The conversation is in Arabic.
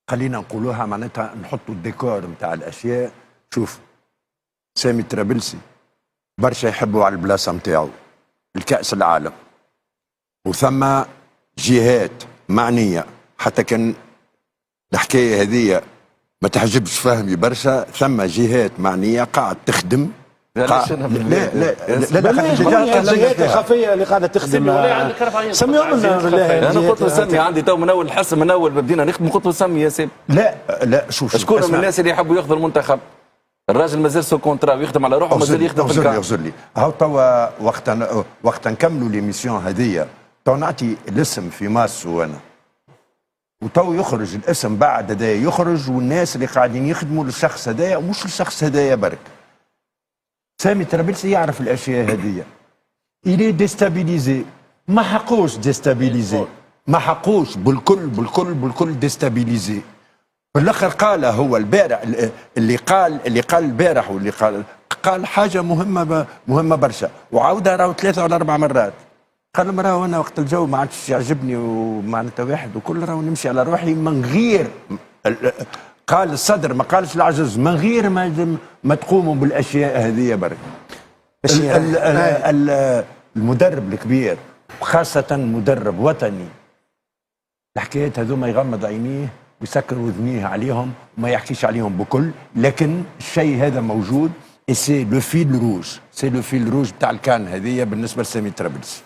خلينا نقولوها معناتها نحطوا الديكور نتاع الاشياء. شوف سامي الطرابلسي برشا يحبوا على البلاصه نتاعو الكاس العالم، وثم جهات معنيه حتى كان الحكايه هذه ما تعجبش فهمي برشا، ثم جهات معنيه قاعد تخدم. لا الجهات الخفيه اللي قاعده تخدم. سميهم لنا بالله. انا قلت نسمي عندي تو من اول الحصه من اول بدينا نخدم قلت نسمي يا سيدي. لا شوف شكون من الناس اللي يحبوا ياخذوا المنتخب؟ الراجل مازال سو كونترا ويخدم على روحه ومازال يخدم في الكام. اغزر لي هاو توا وقت نكملوا ليميسيون هذيا تو نعطي الاسم في ماسو انا، وتو يخرج الاسم بعد هذايا يخرج، والناس اللي قاعدين يخدموا للشخص هذايا ومش للشخص هذايا برك. سامي الطرابلسي يعرف الاشياء هذيا. إلي ديستابيليزي، ما حقوش ديستابيليزي، ما حقوش بالكل ديستابيليزي. في الاخر قال هو البارح اللي قال البارح واللي قال حاجه مهمه برشا، وعاودها راهو 3 ولا 4 مرات. قال لهم راهو انا وقت الجو ما عادش يعجبني ومعناتها واحد وكل راهو نمشي على روحي من غير، قال الصدر ما قالش العجز، من غير ما تقوموا بالاشياء هذه برك. المدرب الكبير وخاصه مدرب وطني الحكايات هذوما يغمض عينيه ويسكر وذنيه عليهم وما يحكيش عليهم بكل، لكن الشيء هذا موجود. سي لو فيل روج، سي لو فيل روج بتاع الكان هذه بالنسبه لسامي الطرابلسي.